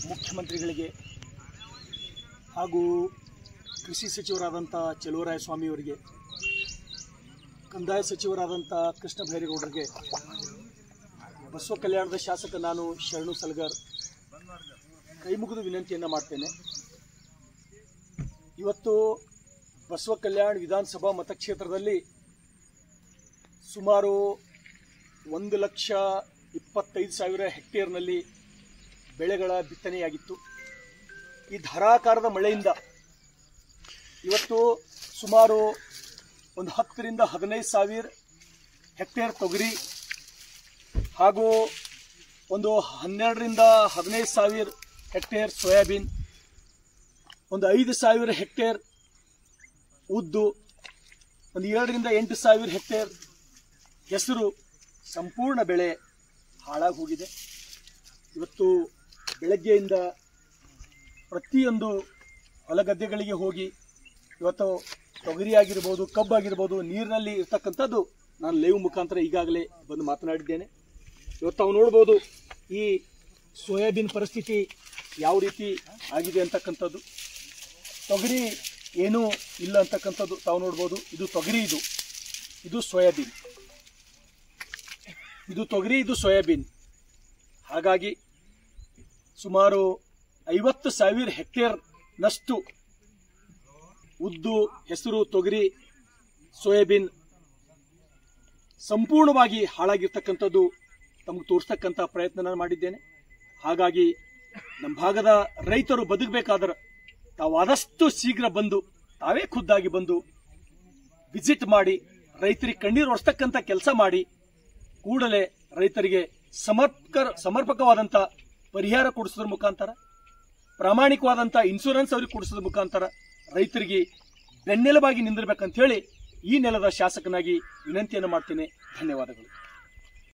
ಮುಖ್ಯಮಂತ್ರಿಗಳಿಗೆ ಹಾಗೂ ಕೃಷಿ ಸಚಿವರಾದಂಥ ಚಲುವರಾಯಸ್ವಾಮಿ ಅವರಿಗೆ, ಕಂದಾಯ ಸಚಿವರಾದಂಥ ಕೃಷ್ಣ ಬೈರೇಗೌಡರಿಗೆ, ಬಸವ ಕಲ್ಯಾಣದ ಶಾಸಕ ನಾನು ಶರಣು ಸಲಗರ್ ಕೈ ಮುಗಿದು ವಿನಂತಿಯನ್ನು ಮಾಡ್ತೇನೆ. ಇವತ್ತು ಬಸವ ಕಲ್ಯಾಣ ವಿಧಾನಸಭಾ ಮತಕ್ಷೇತ್ರದಲ್ಲಿ ಸುಮಾರು 1,25,000 ಹೆಕ್ಟೇರ್ನಲ್ಲಿ ಬೆಳೆಗಳ ಬಿತ್ತನೆಯಾಗಿತ್ತು. ಈ ಧಾರಾಕಾರದ ಮಳೆಯಿಂದ ಇವತ್ತು ಸುಮಾರು ಒಂದು 10ರಿಂದ 15,000 ಹೆಕ್ಟೇರ್ ತೊಗರಿ ಹಾಗೂ ಒಂದು 12ರಿಂದ 15,000 ಹೆಕ್ಟೇರ್ ಸೋಯಾಬೀನ್, ಒಂದು 5,000 ಹೆಕ್ಟೇರ್ ಉದ್ದು, ಒಂದು 7ರಿಂದ 8,000 ಹೆಕ್ಟೇರ್ ಹೆಸರು ಸಂಪೂರ್ಣ ಬೆಳೆ ಹಾಳಾಗಿ ಹೋಗಿದೆ. ಇವತ್ತು ಬೆಳಗ್ಗೆಯಿಂದ ಪ್ರತಿಯೊಂದು ಹೊಲಗದ್ದೆಗಳಿಗೆ ಹೋಗಿ ಇವತ್ತು ತೊಗರಿ ಆಗಿರ್ಬೋದು, ಕಬ್ಬಾಗಿರ್ಬೋದು, ನೀರಿನಲ್ಲಿ ಇರ್ತಕ್ಕಂಥದ್ದು ನಾನು ಲೈವ್ ಮುಖಾಂತರ ಈಗಾಗಲೇ ಬಂದು ಮಾತನಾಡಿದ್ದೇನೆ. ಇವತ್ತು ನಾವು ನೋಡ್ಬೋದು ಈ ಸೋಯಾಬೀನ್ ಪರಿಸ್ಥಿತಿ ಯಾವ ರೀತಿ ಆಗಿದೆ ಅಂತಕ್ಕಂಥದ್ದು. ತೊಗರಿ ಏನೂ ಇಲ್ಲ ಅಂತಕ್ಕಂಥದ್ದು ತಾವು ನೋಡ್ಬೋದು. ಇದು ತೊಗರಿ, ಇದು ಸೋಯಾಬೀನ್, ಇದು ತೊಗರಿ, ಇದು ಸೋಯಾಬೀನ್. ಹಾಗಾಗಿ ಸುಮಾರು 50,000 ಹೆಕ್ಟೇರ್ನಷ್ಟು ಉದ್ದು, ಹೆಸರು, ತೊಗರಿ, ಸೋಯಾಬೀನ್ ಸಂಪೂರ್ಣವಾಗಿ ಹಾಳಾಗಿರ್ತಕ್ಕಂಥದ್ದು ತಮಗೆ ತೋರಿಸ್ತಕ್ಕಂಥ ಪ್ರಯತ್ನ ನಾನು ಮಾಡಿದ್ದೇನೆ. ಹಾಗಾಗಿ ನಮ್ಮ ಭಾಗದ ರೈತರು ಬದುಕಬೇಕಾದ್ರೆ ತಾವು ಆದಷ್ಟು ಶೀಘ್ರ ಬಂದು, ತಾವೇ ಖುದ್ದಾಗಿ ಬಂದು ವಿಸಿಟ್ ಮಾಡಿ, ರೈತರಿಗೆ ಕಣ್ಣೀರು ಒರೆಸ್ತಕ್ಕಂಥ ಕೆಲಸ ಮಾಡಿ, ಕೂಡಲೇ ರೈತರಿಗೆ ಸಮರ್ಪಕವಾದಂಥ ಪರಿಹಾರ ಕೊಡಿಸೋದ್ರ ಮುಖಾಂತರ, ಪ್ರಾಮಾಣಿಕವಾದಂಥ ಇನ್ಶೂರೆನ್ಸ್ ಅವ್ರಿಗೆ ಕೊಡಿಸೋದ್ರ ಮುಖಾಂತರ ರೈತರಿಗೆ ಬೆನ್ನೆಲುಬಾಗಿ ನಿಂದಿರಬೇಕಂತ ಹೇಳಿ ಈ ನೆಲದ ಶಾಸಕನಾಗಿ ವಿನಂತಿಯನ್ನು ಮಾಡ್ತೇನೆ. ಧನ್ಯವಾದಗಳು.